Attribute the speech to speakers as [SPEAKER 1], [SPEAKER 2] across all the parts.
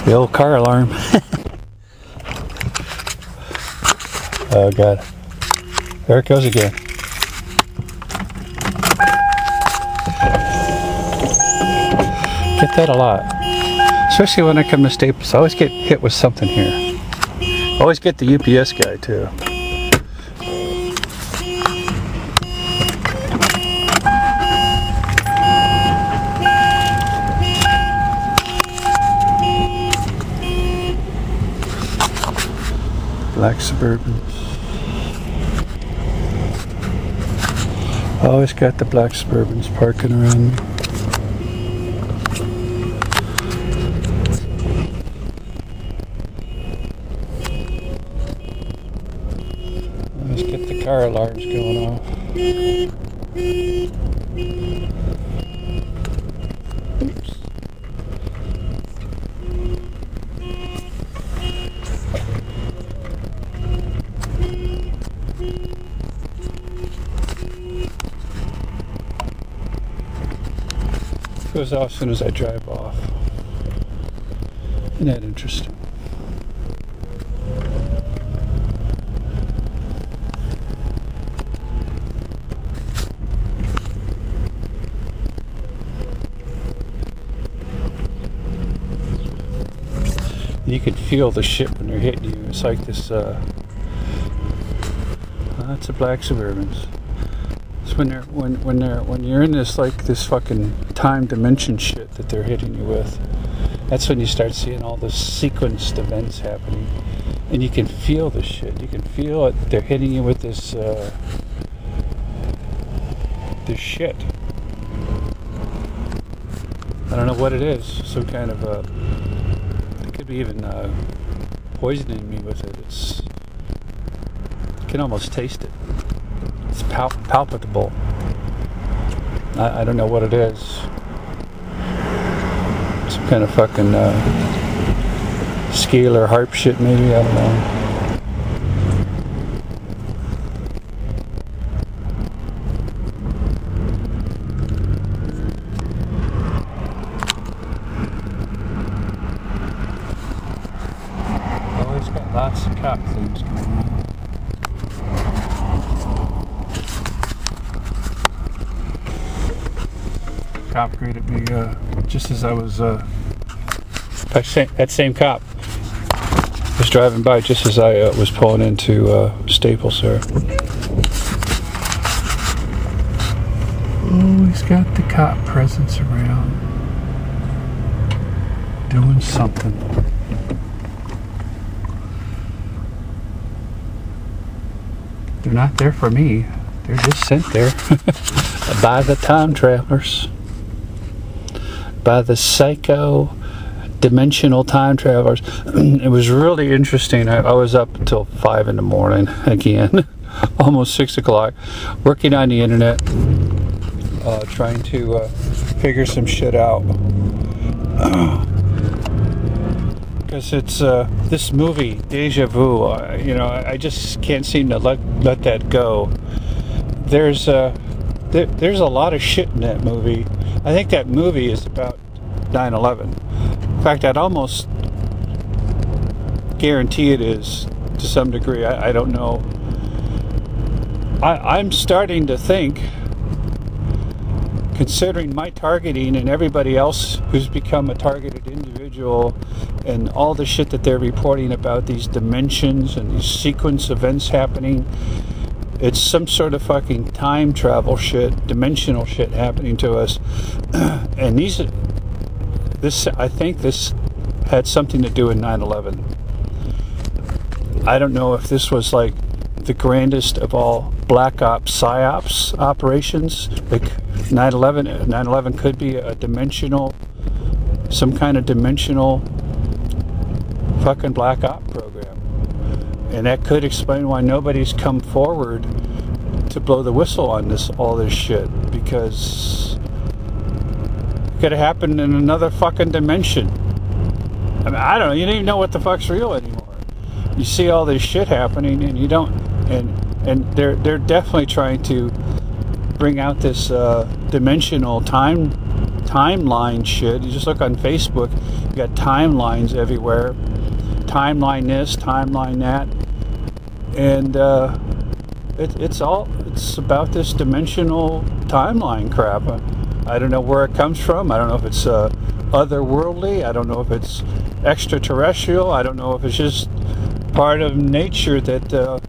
[SPEAKER 1] The old car alarm. Oh god. There it goes again. Get that a lot. Especially when I come to Staples. I always get hit with something here. I always get the UPS guy too. Black Suburbans. Always got the black Suburbans parking around me. Always get the car alarms going off. Oops. Goes off as soon as I drive off. Isn't that interesting? You can feel the shit when they're hitting you. It's like this, that's a black Suburbans. When you're in this like this fucking time dimension shit that they're hitting you with, that's when you start seeing all the sequenced events happening, and you can feel the shit. You can feel it. They're hitting you with this this shit. I don't know what it is. Some kind of it could be even poisoning me with it. You can almost taste it. It's palpable. I don't know what it is. Some kind of fucking scalar HAARP shit maybe, I don't know. Always got lots of cop things going on. Cop greeted me just as I was that same cop was driving by just as I was pulling into Staples there. Oh, he's got the cop presence around doing something. They're not there for me. They're just sent there by the time travelers. By the psycho-dimensional time travelers. It was really interesting. I was up until 5 in the morning again, almost 6 o'clock, working on the internet, trying to figure some shit out. Because it's this movie, Deja Vu. You know, I just can't seem to let that go. There's a lot of shit in that movie. I think that movie is about 9/11. In fact, I'd almost guarantee it is to some degree. I don't know. I'm starting to think, considering my targeting and everybody else who's become a targeted individual and all the shit that they're reporting about these dimensions and these sequence events happening, it's some sort of fucking time travel shit, dimensional shit happening to us. And I think this had something to do with 9/11. I don't know if this was like the grandest of all black ops, psyops operations. Like 9/11 could be a dimensional, some kind of dimensional fucking black op program. And that could explain why nobody's come forward to blow the whistle on all this shit, because it could have happened in another fucking dimension. I mean, I don't know. You don't even know what the fuck's real anymore. You see all this shit happening, and you don't. And they're definitely trying to bring out this dimensional time timeline shit. You just look on Facebook, you got timelines everywhere. Timeline this, timeline that. And it's about this dimensional timeline crap. I don't know where it comes from. I don't know if it's otherworldly. I don't know if it's extraterrestrial. I don't know if it's just part of nature that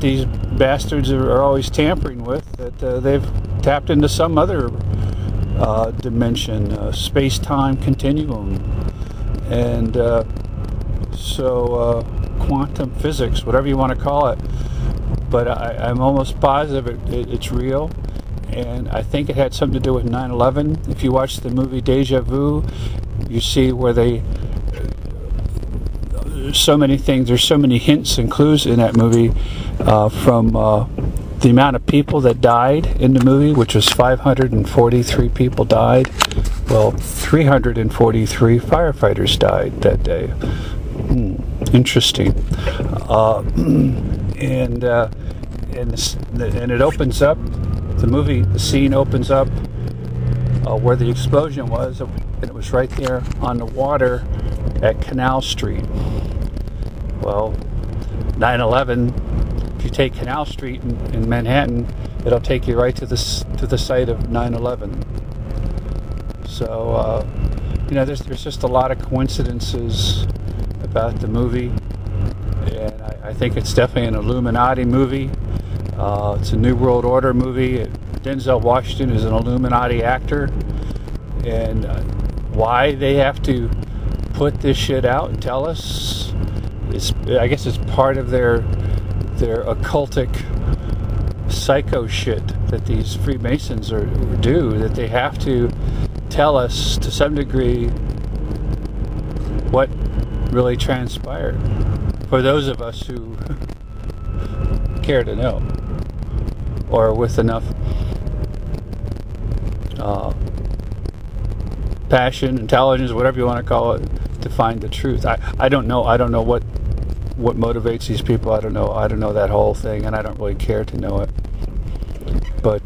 [SPEAKER 1] these bastards are always tampering with, that they've tapped into some other dimension, space-time continuum, and quantum physics, whatever you want to call it. But I'm almost positive it's real, and I think it had something to do with 9/11. If you watch the movie Deja Vu, you see where so many things, there's so many hints and clues in that movie, from the amount of people that died in the movie, which was 543 people died. Well, 343 firefighters died that day. Interesting. And it opens up, the scene opens up where the explosion was, and it was right there on the water at Canal Street. Well, 9/11, if you take Canal Street in Manhattan, it'll take you right to the site of 9/11. So, there's just a lot of coincidences about the movie, and I think it's definitely an Illuminati movie. It's a New World Order movie. Denzel Washington is an Illuminati actor, and why they have to put this shit out and tell us, I guess it's part of their occultic psycho shit that these Freemasons do, that they have to tell us to some degree what really transpired, for those of us who care to know, or with enough passion, intelligence, whatever you want to call it, to find the truth. I don't know what motivates these people. I don't know that whole thing, and I don't really care to know it. But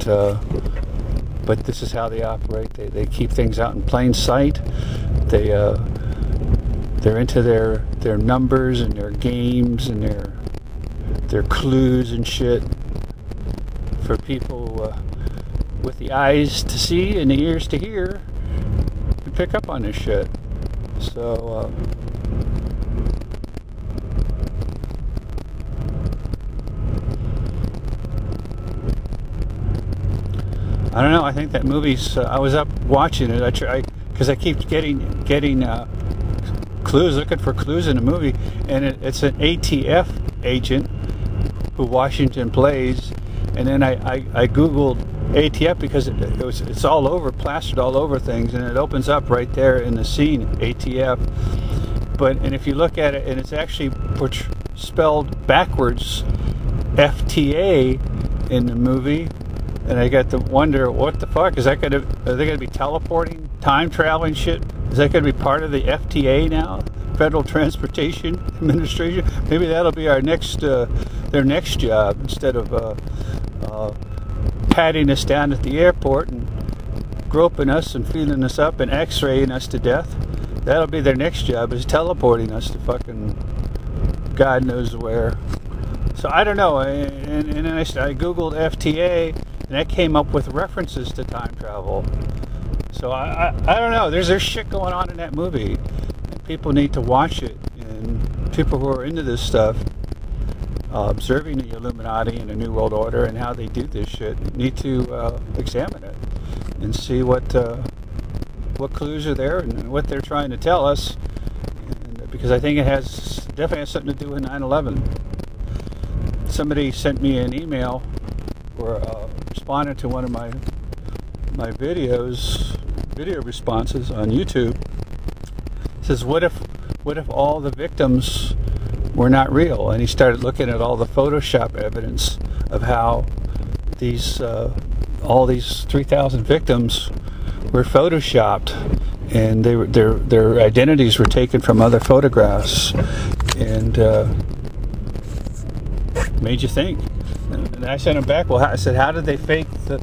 [SPEAKER 1] this is how they operate. They keep things out in plain sight. They're into their numbers and their games and their clues and shit for people with the eyes to see and the ears to hear to pick up on this shit. So I don't know. I think that movie's. I was up watching it. Because I keep getting clues, looking for clues in the movie, and it's an ATF agent who Washington plays, and then I googled ATF because it's all over, plastered all over things, and it opens up right there in the scene, ATF. And if you look at it, and it's actually spelled backwards, FTA in the movie. And I got to wonder, what the fuck? Are they gonna be teleporting, time traveling shit? Is that gonna be part of the FTA now? Federal Transportation Administration? Maybe that'll be our their next job, instead of patting us down at the airport and groping us and feeling us up and x-raying us to death. That'll be their next job, is teleporting us to fucking God knows where. So I don't know. And then I googled FTA, and that came up with references to time travel. So I don't know. There's shit going on in that movie. And people need to watch it. And people who are into this stuff, observing the Illuminati and the New World Order and how they do this shit, need to examine it and see what clues are there and what they're trying to tell us. And because I think it definitely has something to do with 9/11. Somebody sent me an email or responded to one of my video responses on YouTube. It says, what if all the victims were not real? And he started looking at all the Photoshop evidence of how all these 3,000 victims were photoshopped, and their identities were taken from other photographs, and made you think. And I sent him back. Well, I said, how did they fake the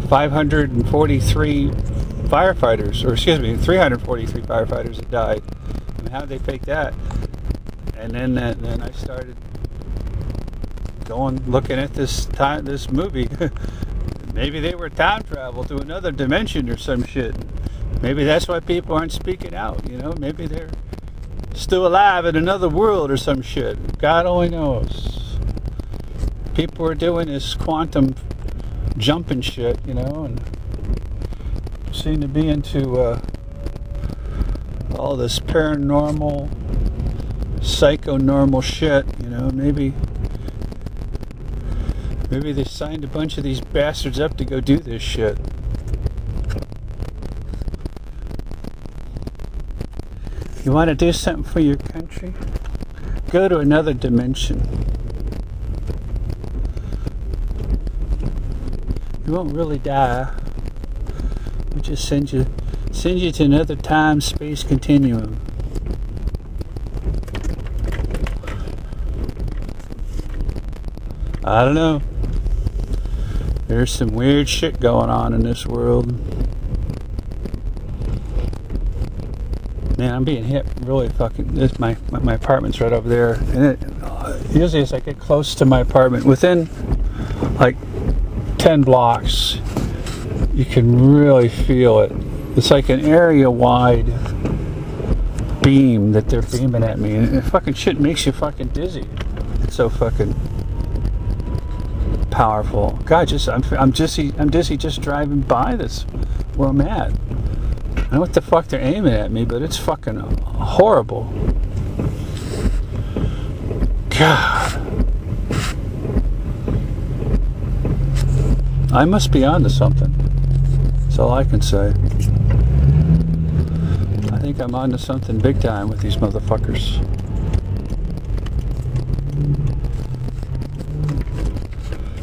[SPEAKER 1] 543 firefighters, or excuse me, 343 firefighters that died. I mean, how did they fake that? And then I started looking at this movie. Maybe they were time travel to another dimension or some shit. Maybe that's why people aren't speaking out, you know? Maybe they're still alive in another world or some shit. God only knows. People are doing this quantum jumping shit, you know, and seem to be into all this paranormal, psychonormal shit, you know. Maybe they signed a bunch of these bastards up to go do this shit. You want to do something for your country? Go to another dimension. You won't really die. We'll just send you to another time-space continuum. I don't know. There's some weird shit going on in this world. Man, I'm being hit really fucking. My apartment's right over there, and usually as I get close to my apartment, within like 10 blocks, you can really feel it. It's like an area-wide beam that they're beaming at me, and fucking shit makes you fucking dizzy. It's so fucking powerful. God, I'm dizzy just driving by this where I'm at. I don't know what the fuck they're aiming at me, but it's fucking horrible. God. I must be onto something. That's all I can say. I think I'm onto something big time with these motherfuckers.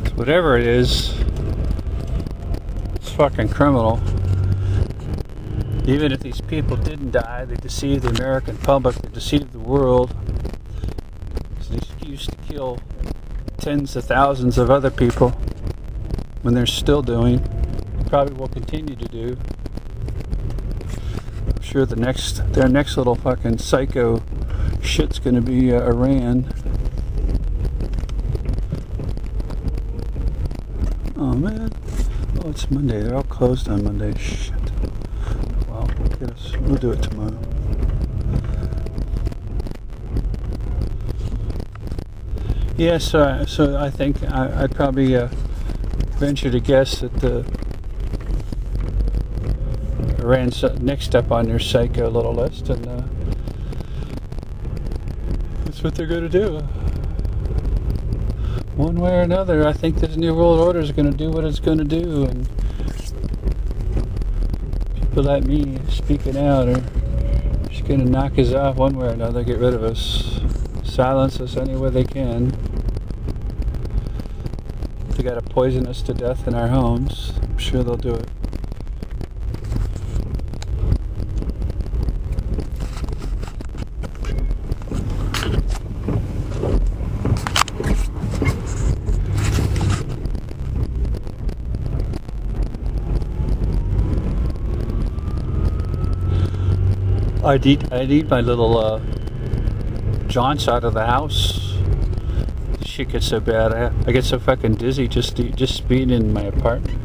[SPEAKER 1] So whatever it is, it's fucking criminal. Even if these people didn't die, they deceived the American public, they deceived the world. It's an excuse to kill tens of thousands of other people when they're still doing, probably will continue to do. I'm sure their next little fucking psycho shit's gonna be Iran. Oh man, oh it's Monday, they're all closed on Monday, shit. Well, we'll do it tomorrow. Yeah, so I think I'd probably venture to guess that Iran's next up on their psycho little list, and that's what they're going to do. One way or another, I think this New World Order is going to do what it's going to do, and people like me speaking out are just going to knock us off one way or another, get rid of us, silence us any way they can. If they got to poison us to death in our homes, I'm sure they'll do it. I need my little jaunts out of the house. This shit gets so bad. I get so fucking dizzy just being in my apartment.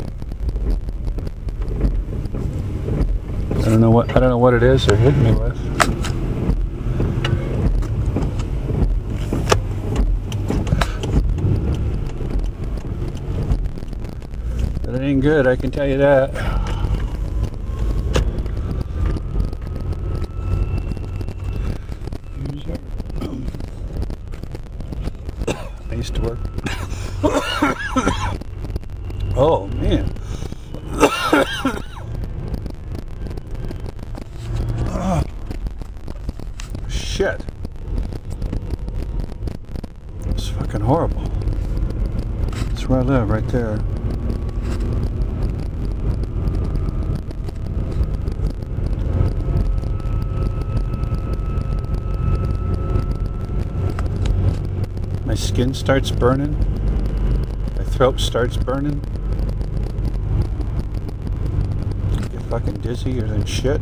[SPEAKER 1] I don't know what it is they're hitting me with. But it ain't good, I can tell you that. Used to work. Oh man. Shit. It's fucking horrible. That's where I live, right there. My skin starts burning. My throat starts burning. fucking dizzier than shit.